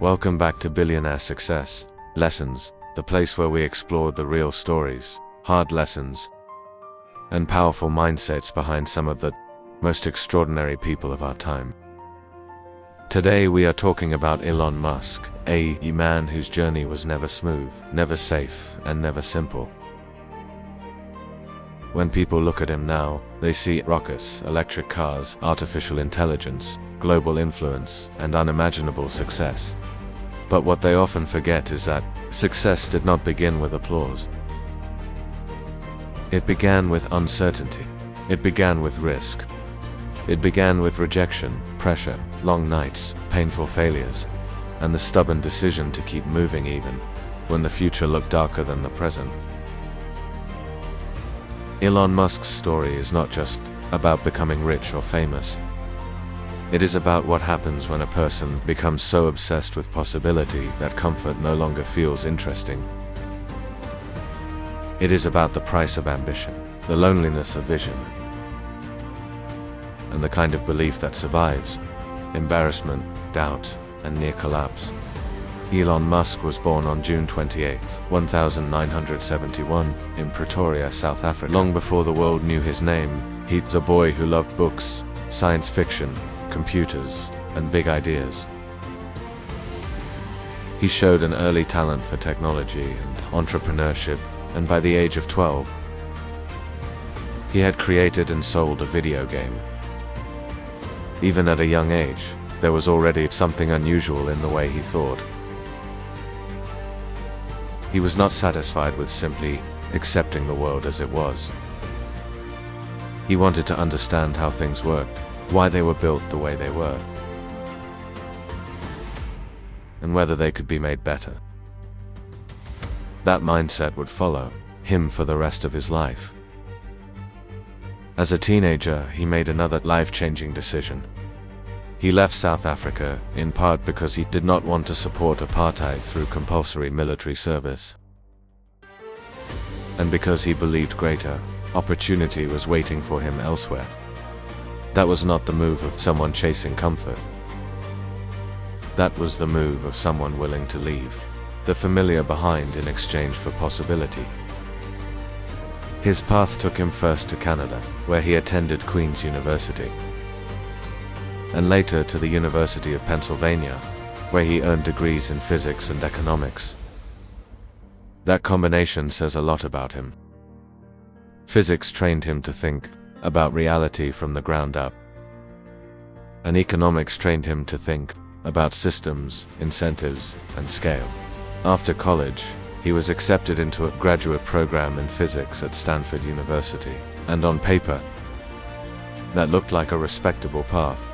Welcome back to Billionaire Success Lessons, the place where we explore the real stories, hard lessons, and powerful mindsets behind some of the most extraordinary people of our time. Today we are talking about Elon Musk, a man whose journey was never smooth, never safe, and never simple. When people look at him now, they see rockets, electric cars, artificial intelligence, global influence, and unimaginable success. But what they often forget is that success did not begin with applause. It began with uncertainty. It began with risk. It began with rejection, pressure, long nights, painful failures, and the stubborn decision to keep moving even when the future looked darker than the present. Elon Musk's story is not just about becoming rich or famous. It is about what happens when a person becomes so obsessed with possibility that comfort no longer feels interesting. It is about the price of ambition, the loneliness of vision, and the kind of belief that survives embarrassment, doubt, and near collapse. Elon Musk was born on June 28, 1971, in Pretoria, South Africa. Long before the world knew his name, he was a boy who loved books, science fiction, computers, and big ideas. He showed an early talent for technology and entrepreneurship, and by the age of 12, he had created and sold a video game. Even at a young age, there was already something unusual in the way he thought. He was not satisfied with simply accepting the world as it was. He wanted to understand how things worked, why they were built the way they were, and whether they could be made better. That mindset would follow him for the rest of his life. As a teenager, he made another life-changing decision. He left South Africa, in part because he did not want to support apartheid through compulsory military service, and because he believed greater opportunity was waiting for him elsewhere. That was not the move of someone chasing comfort. That was the move of someone willing to leave the familiar behind in exchange for possibility. His path took him first to Canada, where he attended Queen's University, and later to the University of Pennsylvania, where he earned degrees in physics and economics. That combination says a lot about him. Physics trained him to think about reality from the ground up, and economics trained him to think about systems, incentives, and scale. After college, he was accepted into a graduate program in physics at Stanford University, and on paper, that looked like a respectable path.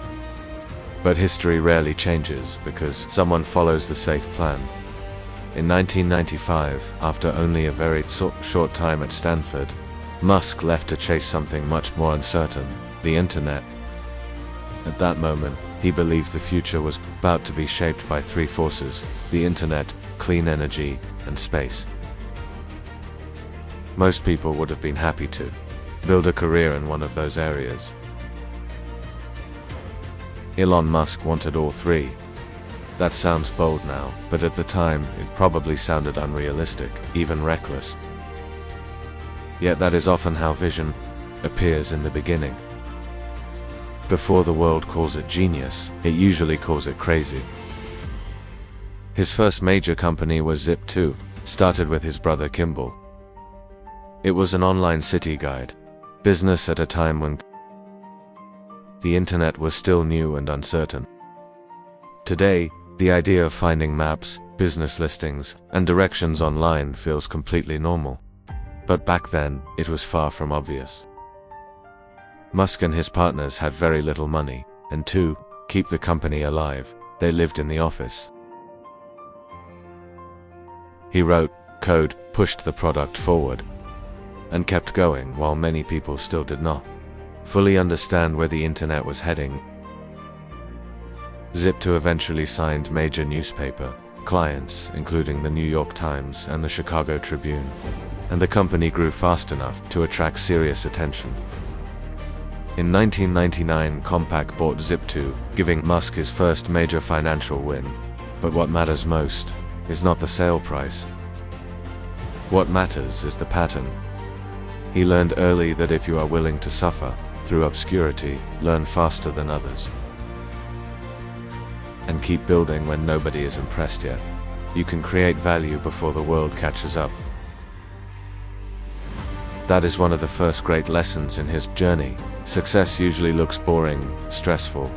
But history rarely changes because someone follows the safe plan. In 1995, after only a very short time at Stanford, Musk left to chase something much more uncertain, the internet. At that moment, he believed the future was about to be shaped by three forces: the internet, clean energy, and space. Most people would have been happy to build a career in one of those areas. Elon Musk wanted all three. That sounds bold now, but at the time, it probably sounded unrealistic, even reckless. Yet that is often how vision appears in the beginning. Before the world calls it genius, it usually calls it crazy. His first major company was Zip2, started with his brother Kimball. It was an online city guide business at a time when the internet was still new and uncertain. Today, the idea of finding maps, business listings, and directions online feels completely normal. But back then, it was far from obvious. Musk and his partners had very little money, and to keep the company alive, they lived in the office. He wrote code, pushed the product forward, and kept going while many people still did not fully understand where the internet was heading. Zip2 eventually signed major newspaper clients, including the New York Times and the Chicago Tribune, and the company grew fast enough to attract serious attention. In 1999, Compaq bought Zip2, giving Musk his first major financial win. But what matters most is not the sale price. What matters is the pattern. He learned early that if you are willing to suffer through obscurity, learn faster than others, and keep building when nobody is impressed yet, you can create value before the world catches up. That is one of the first great lessons in his journey. Success usually looks boring, stressful,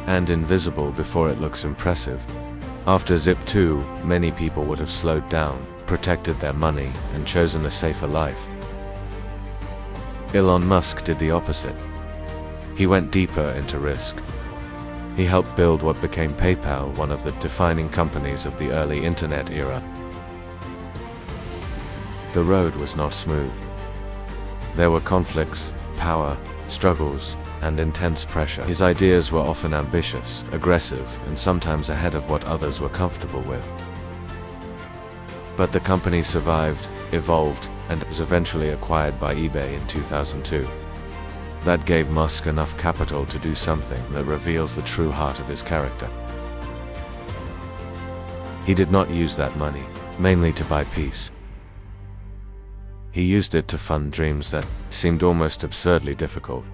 and invisible before it looks impressive. After Zip 2, many people would have slowed down, protected their money, and chosen a safer life. Elon Musk did the opposite. He went deeper into risk. He helped build what became PayPal, one of the defining companies of the early internet era. The road was not smooth. There were conflicts, power, struggles, and intense pressure. His ideas were often ambitious, aggressive, and sometimes ahead of what others were comfortable with. But the company survived, evolved, and was eventually acquired by eBay in 2002. That gave Musk enough capital to do something that reveals the true heart of his character. He did not use that money mainly to buy peace. He used it to fund dreams that seemed almost absurdly difficult.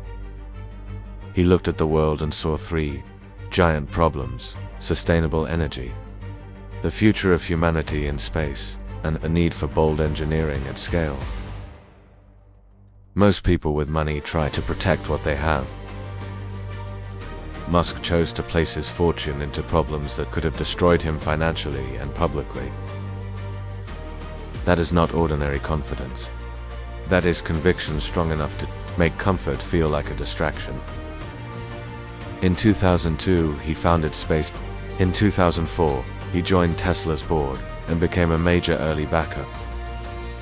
He looked at the world and saw three giant problems: sustainable energy, the future of humanity in space, and a need for bold engineering at scale. Most people with money try to protect what they have. Musk chose to place his fortune into problems that could have destroyed him financially and publicly. That is not ordinary confidence. That is conviction strong enough to make comfort feel like a distraction. In 2002, he founded Space. In 2004, he joined Tesla's board and became a major early backer.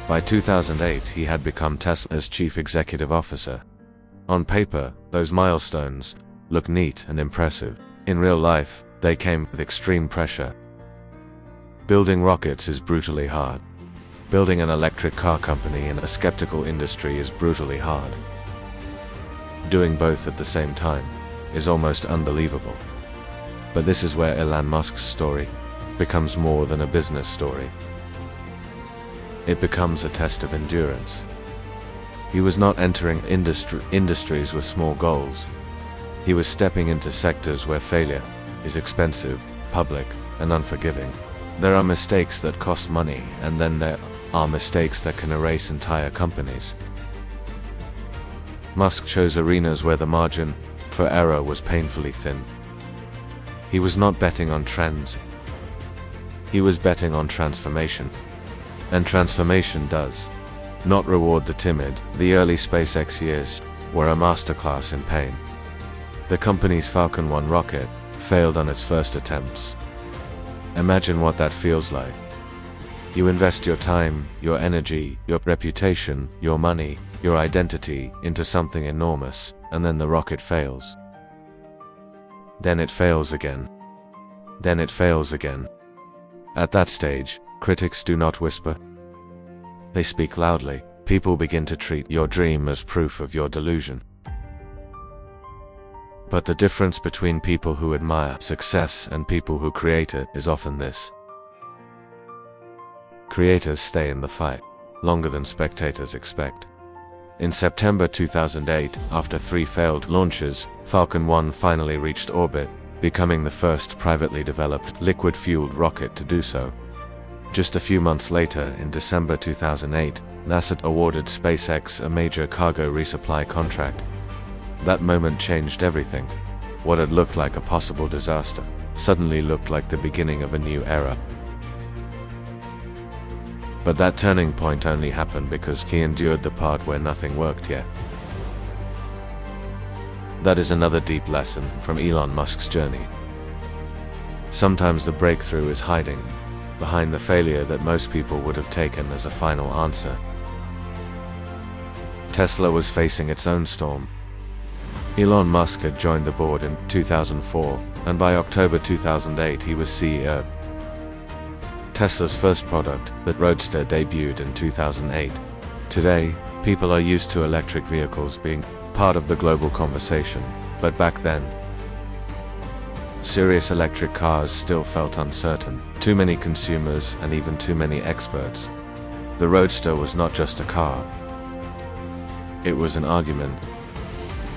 By 2008, he had become Tesla's chief executive officer. On paper, those milestones look neat and impressive. In real life, they came with extreme pressure. Building rockets is brutally hard. Building an electric car company in a skeptical industry is brutally hard. Doing both at the same time is almost unbelievable. But this is where Elon Musk's story becomes more than a business story. It becomes a test of endurance. He was not entering industries with small goals. He was stepping into sectors where failure is expensive, public, and unforgiving. There are mistakes that cost money, and then there are mistakes that can erase entire companies. Musk chose arenas where the margin for error was painfully thin. He was not betting on trends. He was betting on transformation. And transformation does not reward the timid. The early SpaceX years were a masterclass in pain. The company's Falcon 1 rocket failed on its first attempts. Imagine what that feels like. You invest your time, your energy, your reputation, your money, your identity into something enormous, and then the rocket fails. Then it fails again. Then it fails again. At that stage, critics do not whisper. They speak loudly. People begin to treat your dream as proof of your delusion. But the difference between people who admire success and people who create it is often this. Creators stay in the fight longer than spectators expect. In September 2008, after 3 failed launches, Falcon 1 finally reached orbit, becoming the first privately developed liquid-fueled rocket to do so. Just a few months later, in December 2008, NASA awarded SpaceX a major cargo resupply contract. That moment changed everything. What had looked like a possible disaster suddenly looked like the beginning of a new era. But that turning point only happened because he endured the part where nothing worked yet. That is another deep lesson from Elon Musk's journey. Sometimes the breakthrough is hiding behind the failure that most people would have taken as a final answer. Tesla was facing its own storm. Elon Musk had joined the board in 2004, and by October 2008 he was CEO. Tesla's first product, the Roadster, debuted in 2008. Today, people are used to electric vehicles being part of the global conversation, but back then, serious electric cars still felt uncertain. Too many consumers and even too many experts. The Roadster was not just a car. It was an argument.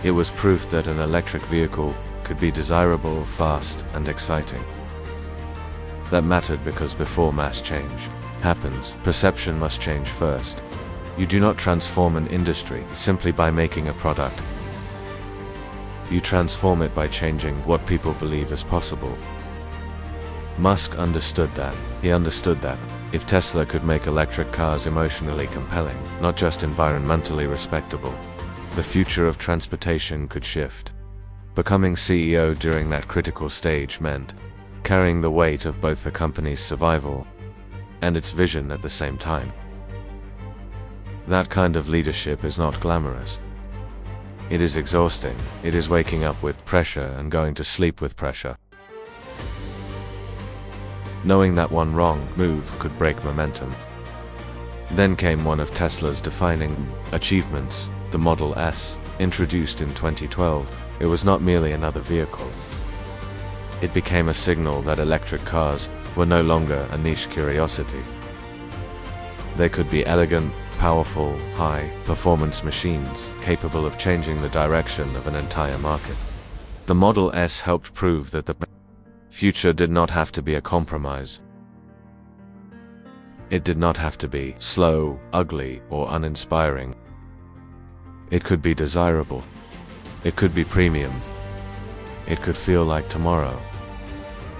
It was proof that an electric vehicle could be desirable, fast, and exciting. That mattered because before mass change happens, perception must change first. You do not transform an industry simply by making a product. You transform it by changing what people believe is possible. Musk understood that. He understood that if Tesla could make electric cars emotionally compelling, not just environmentally respectable, the future of transportation could shift. Becoming CEO during that critical stage meant carrying the weight of both the company's survival and its vision at the same time. That kind of leadership is not glamorous. It is exhausting. It is waking up with pressure and going to sleep with pressure. Knowing that one wrong move could break momentum. Then came one of Tesla's defining achievements, the Model S, introduced in 2012. It was not merely another vehicle. It became a signal that electric cars were no longer a niche curiosity. They could be elegant, powerful, high-performance machines, capable of changing the direction of an entire market. The Model S helped prove that the future did not have to be a compromise. It did not have to be slow, ugly, or uninspiring. It could be desirable. It could be premium. It could feel like tomorrow.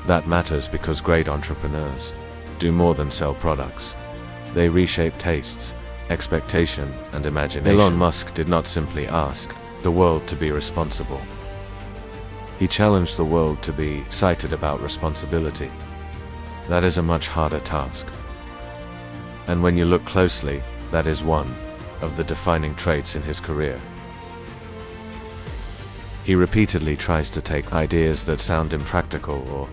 That matters because great entrepreneurs do more than sell products. They reshape tastes, expectation, and imagination. Elon Musk did not simply ask the world to be responsible. He challenged the world to be excited about responsibility. That is a much harder task. And when you look closely, that is one of the defining traits in his career. He repeatedly tries to take ideas that sound impractical or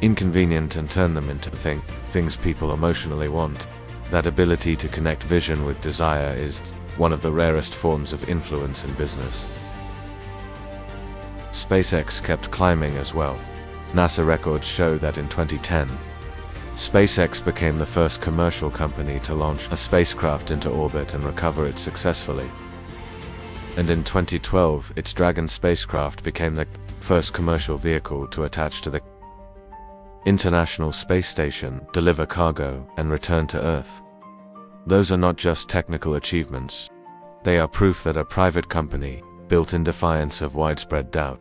inconvenient and turn them into things people emotionally want. That ability to connect vision with desire is one of the rarest forms of influence in business. SpaceX kept climbing as well. NASA records show that in 2010, SpaceX became the first commercial company to launch a spacecraft into orbit and recover it successfully. And in 2012, its Dragon spacecraft became the first commercial vehicle to attach to the International Space Station, deliver cargo, and return to Earth. Those are not just technical achievements. They are proof that a private company, built in defiance of widespread doubt,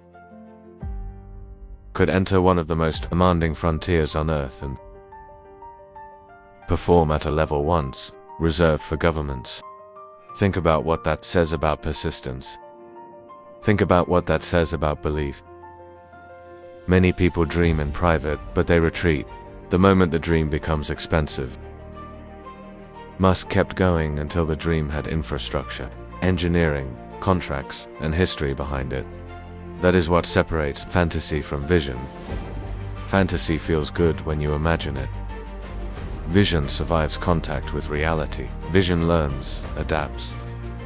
could enter one of the most demanding frontiers on Earth and perform at a level once reserved for governments. Think about what that says about persistence. Think about what that says about belief. Many people dream in private, but they retreat the moment the dream becomes expensive. Musk kept going until the dream had infrastructure, engineering, contracts, and history behind it. That is what separates fantasy from vision. Fantasy feels good when you imagine it. Vision survives contact with reality. Vision learns, adapts,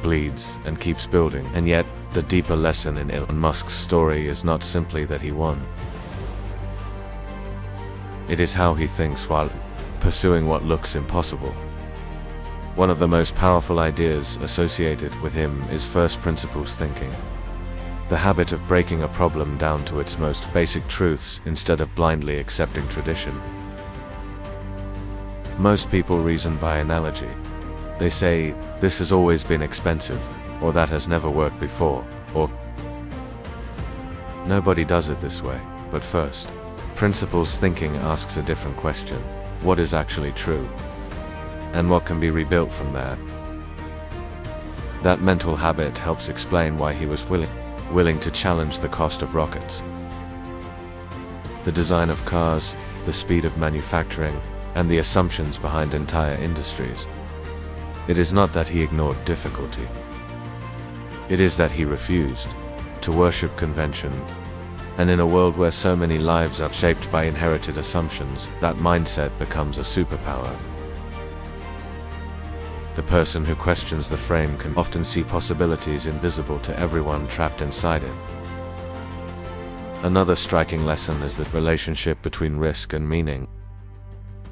bleeds, and keeps building. And yet, the deeper lesson in Elon Musk's story is not simply that he won. It is how he thinks while pursuing what looks impossible. One of the most powerful ideas associated with him is first principles thinking. The habit of breaking a problem down to its most basic truths instead of blindly accepting tradition. Most people reason by analogy. They say, this has always been expensive, or that has never worked before, or nobody does it this way. But first, principles thinking asks a different question. What is actually true? And what can be rebuilt from there? That mental habit helps explain why he was willing to challenge the cost of rockets, the design of cars, the speed of manufacturing, and the assumptions behind entire industries. It is not that he ignored difficulty. It is that he refused to worship convention. And in a world where so many lives are shaped by inherited assumptions, that mindset becomes a superpower. The person who questions the frame can often see possibilities invisible to everyone trapped inside it. Another striking lesson is the relationship between risk and meaning.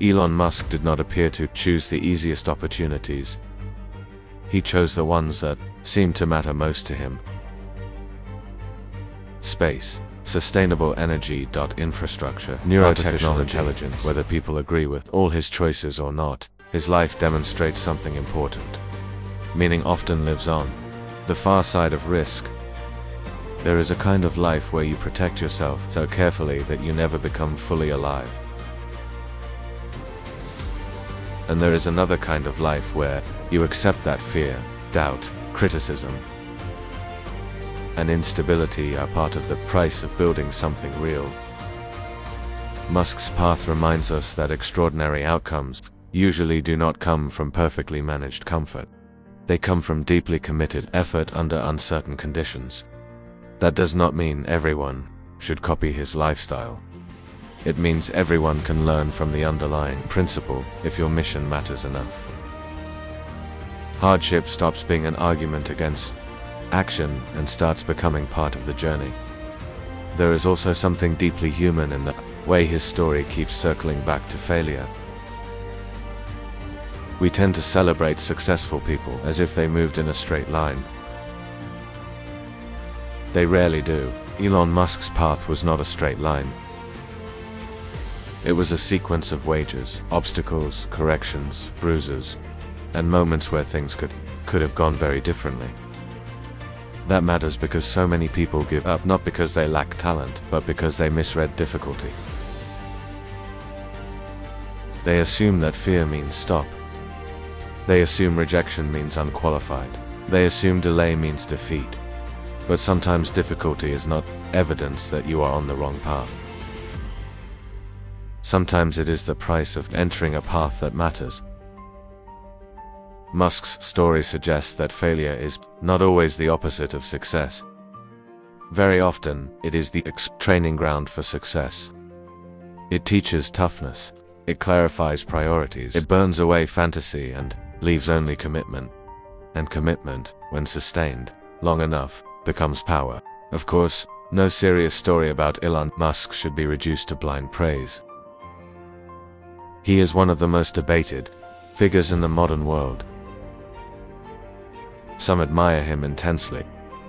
Elon Musk did not appear to choose the easiest opportunities. He chose the ones that seemed to matter most to him. Space, sustainable energy. Infrastructure, neurotechnology, intelligence. Whether people agree with all his choices or not, his life demonstrates something important. Meaning often lives on the far side of risk. There is a kind of life where you protect yourself so carefully that you never become fully alive. And there is another kind of life where you accept that fear, doubt, criticism, and instability are part of the price of building something real. Musk's path reminds us that extraordinary outcomes usually do not come from perfectly managed comfort. They come from deeply committed effort under uncertain conditions. That does not mean everyone should copy his lifestyle. It means everyone can learn from the underlying principle if your mission matters enough. Hardship stops being an argument against action and starts becoming part of the journey. There is also something deeply human in the way his story keeps circling back to failure. We tend to celebrate successful people as if they moved in a straight line. They rarely do. Elon Musk's path was not a straight line. It was a sequence of wages, obstacles, corrections, bruises, and moments where things could have gone very differently. That matters because so many people give up not because they lack talent, but because they misread difficulty. They assume that fear means stop. They assume rejection means unqualified. They assume delay means defeat. But sometimes difficulty is not evidence that you are on the wrong path. Sometimes it is the price of entering a path that matters. Musk's story suggests that failure is not always the opposite of success. Very often, it is the training ground for success. It teaches toughness. It clarifies priorities. It burns away fantasy and leaves only commitment. And commitment, when sustained long enough, becomes power. Of course, no serious story about Elon Musk should be reduced to blind praise. He is one of the most debated figures in the modern world. Some admire him intensely.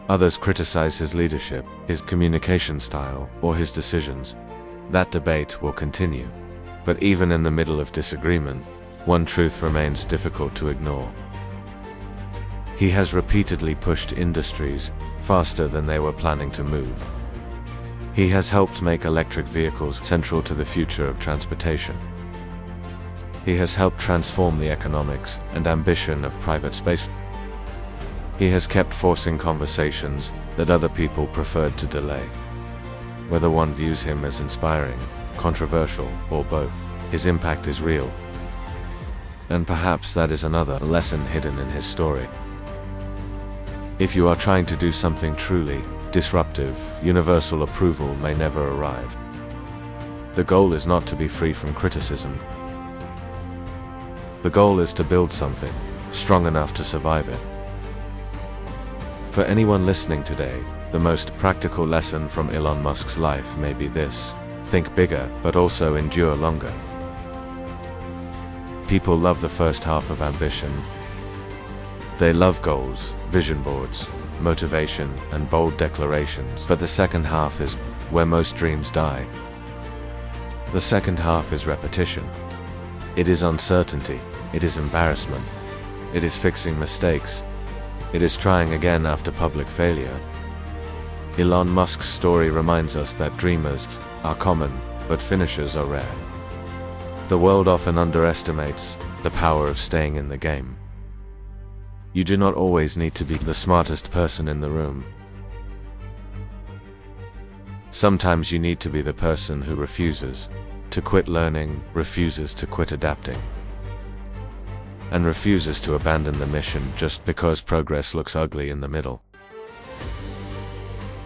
Others criticize his leadership, his communication style, or his decisions. That debate will continue. But even in the middle of disagreement, one truth remains difficult to ignore. He has repeatedly pushed industries faster than they were planning to move. He has helped make electric vehicles central to the future of transportation. He has helped transform the economics and ambition of private space. He has kept forcing conversations that other people preferred to delay. Whether one views him as inspiring, controversial, or both, his impact is real. And perhaps that is another lesson hidden in his story. If you are trying to do something truly disruptive, universal approval may never arrive. The goal is not to be free from criticism. The goal is to build something strong enough to survive it. For anyone listening today, the most practical lesson from Elon Musk's life may be this: think bigger, but also endure longer. People love the first half of ambition. They love goals, vision boards, motivation, and bold declarations. But the second half is where most dreams die. The second half is repetition. It is uncertainty. It is embarrassment. It is fixing mistakes. It is trying again after public failure. Elon Musk's story reminds us that dreamers are common, but finishers are rare. The world often underestimates the power of staying in the game. You do not always need to be the smartest person in the room. Sometimes you need to be the person who refuses to quit learning, refuses to quit adapting, and refuses to abandon the mission just because progress looks ugly in the middle.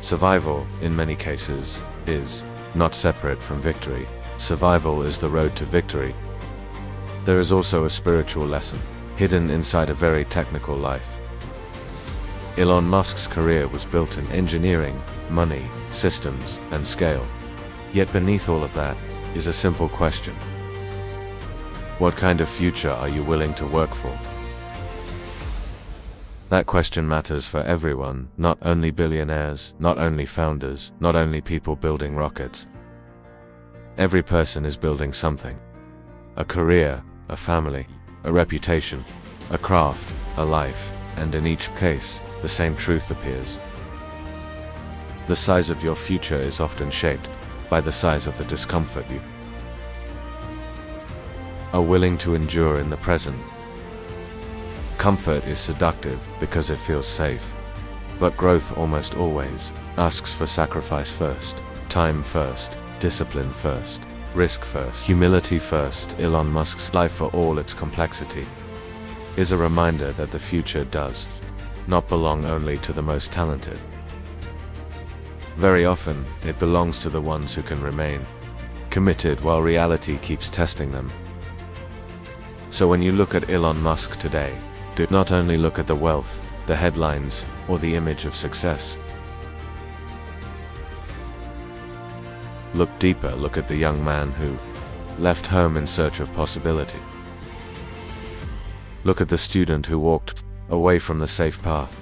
Survival, in many cases, is not separate from victory. Survival is the road to victory. There is also a spiritual lesson hidden inside a very technical life. Elon Musk's career was built in engineering, money, systems, and scale. Yet beneath all of that is a simple question. What kind of future are you willing to work for? That question matters for everyone, not only billionaires, not only founders, not only people building rockets. Every person is building something. A career, a family, a reputation, a craft, a life, and in each case, the same truth appears. The size of your future is often shaped by the size of the discomfort you are willing to endure in the present. Comfort is seductive because it feels safe, but growth almost always asks for sacrifice first, time first, discipline first, risk first, humility first. Elon Musk's life, for all its complexity, is a reminder that the future does not belong only to the most talented. Very often, it belongs to the ones who can remain committed while reality keeps testing them. So when you look at Elon Musk today, do not only look at the wealth, the headlines, or the image of success. Look deeper, look at the young man who left home in search of possibility. Look at the student who walked away from the safe path.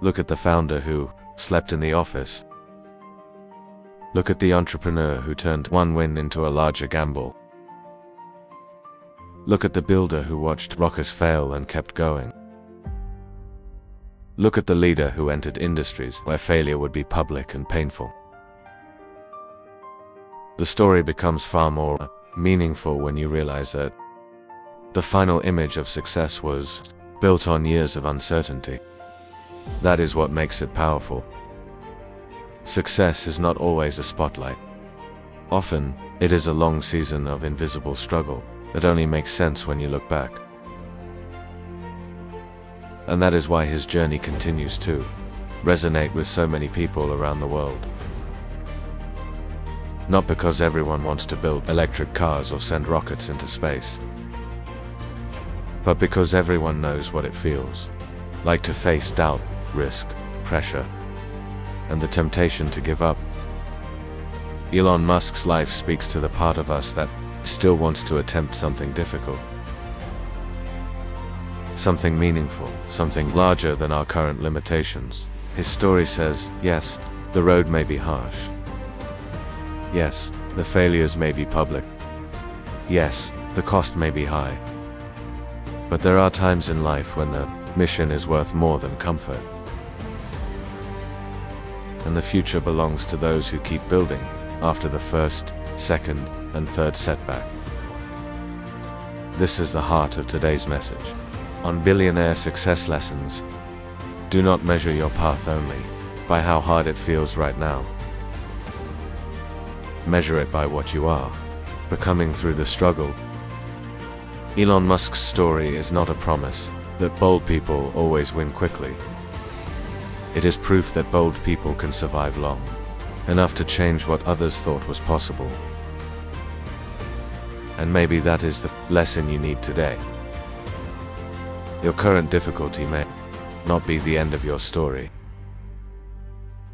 Look at the founder who slept in the office. Look at the entrepreneur who turned one win into a larger gamble. Look at the builder who watched rockets fail and kept going. Look at the leader who entered industries where failure would be public and painful. The story becomes far more meaningful when you realize that the final image of success was built on years of uncertainty. That is what makes it powerful. Success is not always a spotlight. Often, it is a long season of invisible struggle that only makes sense when you look back. And that is why his journey continues to resonate with so many people around the world. Not because everyone wants to build electric cars or send rockets into space, but because everyone knows what it feels like to face doubt, risk, pressure, and the temptation to give up. Elon Musk's life speaks to the part of us that still wants to attempt something difficult, something meaningful, something larger than our current limitations. His story says, yes, the road may be harsh. Yes, the failures may be public. Yes, the cost may be high. But there are times in life when the mission is worth more than comfort. And the future belongs to those who keep building after the first, second, and third setback. This is the heart of today's message. On Billionaire Success Lessons, do not measure your path only by how hard it feels right now. Measure it by what you are becoming through the struggle. Elon Musk's story is not a promise that bold people always win quickly. It is proof that bold people can survive long enough to change what others thought was possible. And maybe that is the lesson you need today. Your current difficulty may not be the end of your story.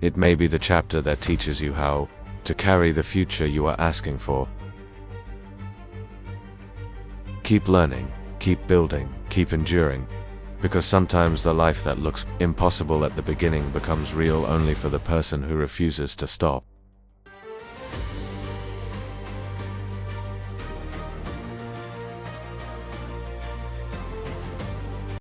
It may be the chapter that teaches you how to carry the future you are asking for. Keep learning, keep building, keep enduring, because sometimes the life that looks impossible at the beginning becomes real only for the person who refuses to stop.